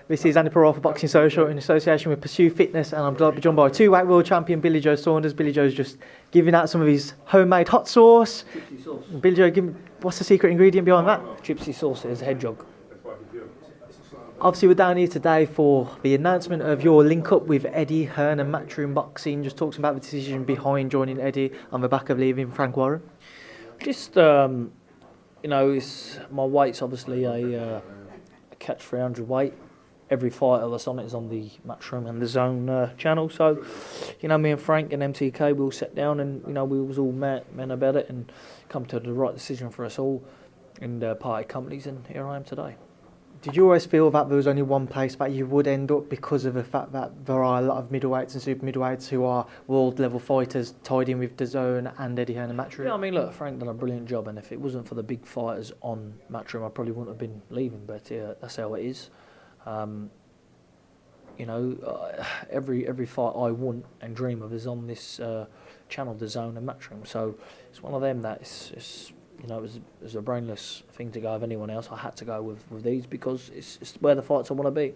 This is Andi Purewal for Boxing Social in association with Pursue Fitness, and I'm glad to be joined by two-weight world champion Billy Joe Saunders. Billy Joe's just giving out some of his homemade hot sauce. Gypsy sauce. Billy Joe, what's the secret ingredient behind that? Gypsy sauce is hedgehog. Obviously, we're down here today for the announcement of your link-up with Eddie, Hearn and Matchroom Boxing. Just talking about the decision behind joining Eddie on the back of leaving Frank Warren. Just, it's my weight's obviously a catch 300 weight. Every fighter that's on it is on the Matchroom and the Zone channel. So, me and Frank and MTK, we all sat down and, we was all men about it and come to the right decision for us all and party companies, and here I am today. Did you always feel that there was only one place that you would end up because of the fact that there are a lot of middleweights and super middleweights who are world level fighters tied in with the Zone and Eddie Hearn and Matchroom? Yeah, look, Frank done a brilliant job, and if it wasn't for the big fighters on Matchroom, I probably wouldn't have been leaving, but that's how it is. Every fight I want and dream of is on this channel, the Zone and Matchroom. So it's one of them that it's it was a brainless thing to go with anyone else. I had to go with these because it's where the fights I want to be.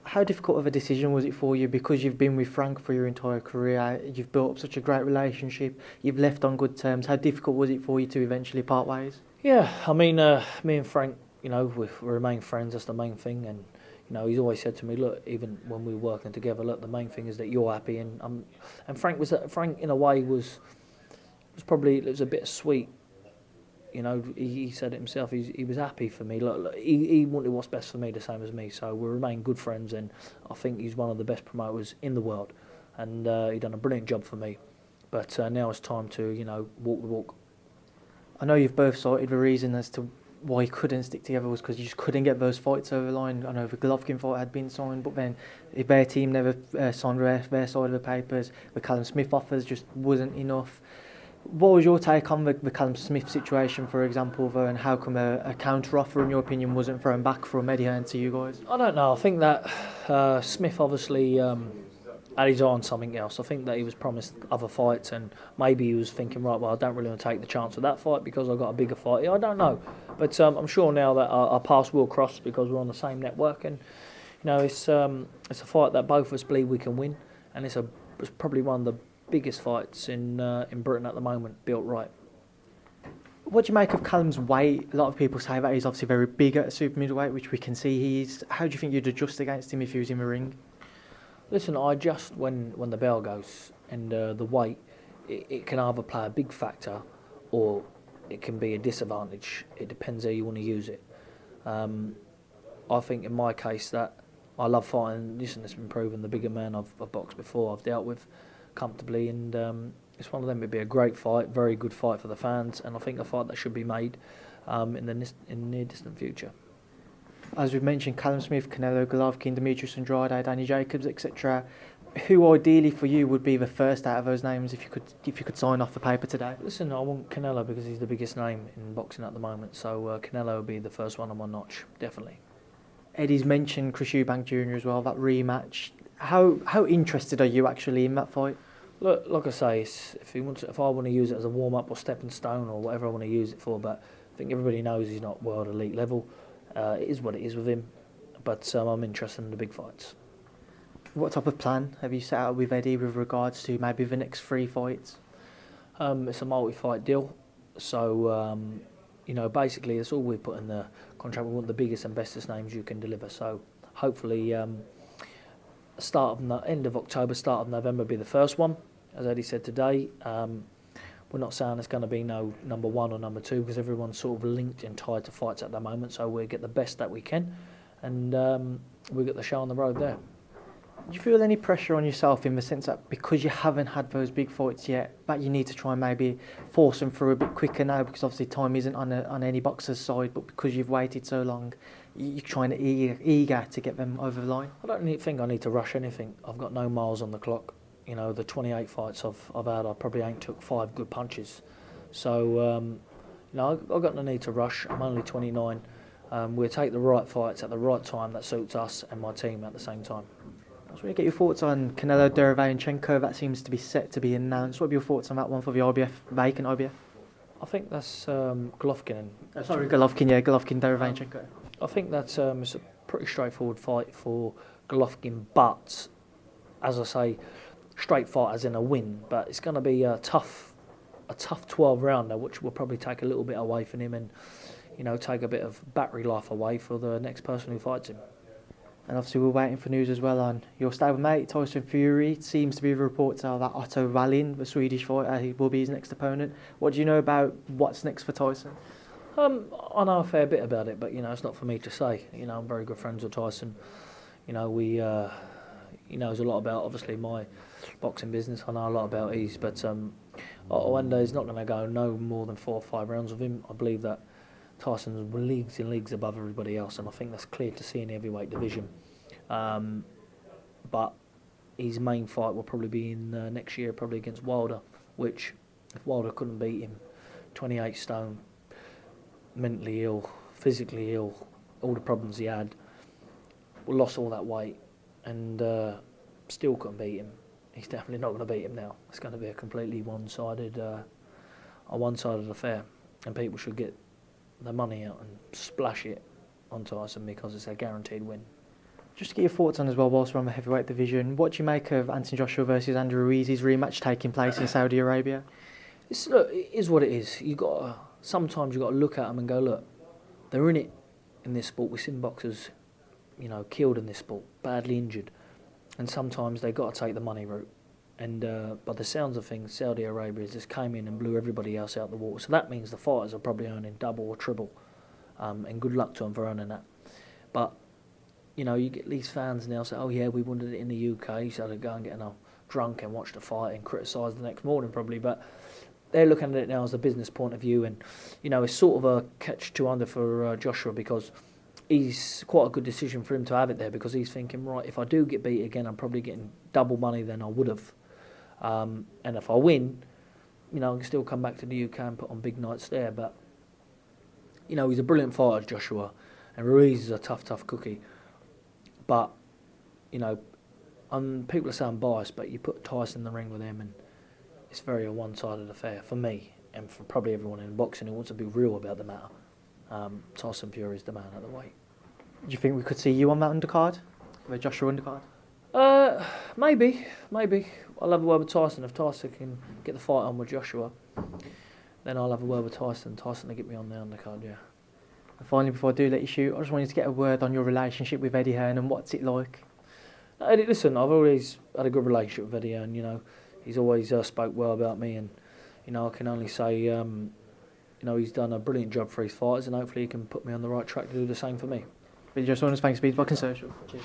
How difficult of a decision was it for you? Because you've been with Frank for your entire career, you've built up such a great relationship, you've left on good terms. How difficult was it for you to eventually part ways? Yeah, me and Frank, we remain friends. That's the main thing, and he's always said to me, look, even when we were working together, look, the main thing is that you're happy, and Frank in a way was probably, it was a bit sweet. He said it himself. He was happy for me. Look, he wanted what's best for me, the same as me. So we remain good friends, and I think he's one of the best promoters in the world, and he done a brilliant job for me. But now it's time to walk the walk. I know you've both cited the reason as to why you couldn't stick together was because you just couldn't get those fights over the line. I know the Golovkin fight had been signed, but then their team never signed their side of the papers. The Callum Smith offers just wasn't enough. What was your take on the Callum Smith situation, for example, though, and how come a counter-offer, in your opinion, wasn't thrown back from Eddie Hearn to you guys? I don't know. I think that Smith obviously had his eye on something else. I think that he was promised other fights, and maybe he was thinking, right, well, I don't really want to take the chance of that fight because I've got a bigger fight. I don't know. But I'm sure now that our paths will cross because we're on the same network, and it's a fight that both of us believe we can win, and it's probably one of the biggest fights in Britain at the moment, built right. What do you make of Callum's weight? A lot of people say that he's obviously very big at a super middleweight, which we can see he is. How do you think you'd adjust against him if he was in the ring? Listen, I adjust when the bell goes, and the weight, it can either play a big factor or it can be a disadvantage. It depends how you want to use it. I think in my case that I love fighting. Listen, it's been proven, the bigger man I've boxed before, I've dealt with comfortably, and it's one of them. It'd be a great fight, very good fight for the fans, and I think a fight that should be made in the near distant future. As we've mentioned, Callum Smith, Canelo, Golovkin, Demetrius Andrade, Danny Jacobs, etc. Who ideally for you would be the first out of those names if you could sign off the paper today? Listen, I want Canelo because he's the biggest name in boxing at the moment, so Canelo would be the first one on my notch, definitely. Eddie's mentioned Chris Eubank Jr. as well, that rematch. How interested are you actually in that fight? Look, like I say, if I want to use it as a warm-up or stepping stone or whatever I want to use it for, but I think everybody knows he's not world elite level. It is what it is with him, but I'm interested in the big fights. What type of plan have you set out with Eddie with regards to maybe the next 3 fights? It's a multi-fight deal, so basically that's all we put in the contract. We want the biggest and bestest names you can deliver. So hopefully, end of October, start of November be the first one, as Eddie said today. We're not saying it's going to be no number 1 or number 2 because everyone's sort of linked and tied to fights at the moment. So we'll get the best that we can, and we'll get the show on the road there. Do you feel any pressure on yourself in the sense that because you haven't had those big fights yet, that you need to try and maybe force them through a bit quicker now, because obviously time isn't on any boxer's side, but because you've waited so long, you're trying to eager to get them over the line? I don't think I need to rush anything. I've got no miles on the clock. The 28 fights I've had, I probably ain't took 5 good punches. So, I've got no need to rush. I'm only 29. We'll take the right fights at the right time that suits us and my team at the same time. I just want to get your thoughts on Canelo Derevyanchenko. That seems to be set to be announced. What are your thoughts on that one for the IBF, vacant IBF? I think that's Golovkin. Golovkin Derevyanchenko. I think that's it's a pretty straightforward fight for Golovkin, but as I say, straight fight as in a win. But it's going to be a tough 12 rounder, which will probably take a little bit away from him and, you know, take a bit of battery life away for the next person who fights him. And obviously we're waiting for news as well on your stablemate, Tyson Fury. It seems to be reports are that Otto Wallin, the Swedish fighter, he will be his next opponent. What do you know about what's next for Tyson? I know a fair bit about it, but, you know, it's not for me to say. You know, I'm very good friends with Tyson. You know, he knows a lot about, obviously, my boxing business. I know a lot about his, but one day he's not going to go no more than 4 or 5 rounds with him. I believe that Tyson's leagues and leagues above everybody else, and I think that's clear to see in the heavyweight division. But his main fight will probably be in next year, probably against Wilder, which, if Wilder couldn't beat him, 28 stone, mentally ill, physically ill, all the problems he had, lost all that weight, and still couldn't beat him. He's definitely not going to beat him now. It's going to be a completely one-sided affair, and people should get the money out and splash it on Tyson because it's a guaranteed win. Just to get your thoughts on as well, whilst we're on the heavyweight division, what do you make of Anthony Joshua versus Andrew Ruiz's rematch taking place in Saudi Arabia? Look, it is what it is. Sometimes you got to look at them and go, look, they're in it in this sport. We've seen boxers, you know, killed in this sport, badly injured, and sometimes they got to take the money route. And by the sounds of things, Saudi Arabia just came in and blew everybody else out the water. So that means the fighters are probably earning double or triple, and good luck to them for earning that. But you know, you get these fans now say, "Oh yeah, we wanted it in the UK," so they go and get drunk and watch the fight and criticise the next morning probably. But they're looking at it now as a business point of view, and you know, it's sort of a catch-22 for Joshua because he's quite a good decision for him to have it there because he's thinking, right, if I do get beat again, I'm probably getting double money than I would have. And if I win, you know, I can still come back to the UK and put on big nights there. But, you know, he's a brilliant fighter, Joshua. And Ruiz is a tough cookie. But, you know, people are saying biased, but you put Tyson in the ring with him and it's very a one-sided affair for me and for probably everyone in boxing who wants to be real about the matter. Tyson Fury is the man at the weight. Do you think we could see you on that undercard? The Joshua undercard? Maybe. I'll have a word with Tyson. If Tyson can get the fight on with Joshua, then I'll have a word with Tyson. Tyson to get me on the undercard, yeah. And finally, before I do let you shoot, I just wanted to get a word on your relationship with Eddie Hearn and what's it like? Eddie, listen, I've always had a good relationship with Eddie Hearn, you know. He's always spoke well about me and, you know, I can only say, you know, he's done a brilliant job for his fighters and hopefully he can put me on the right track to do the same for me. Billy Joe Saunders, thanks for being back in social. Cheers.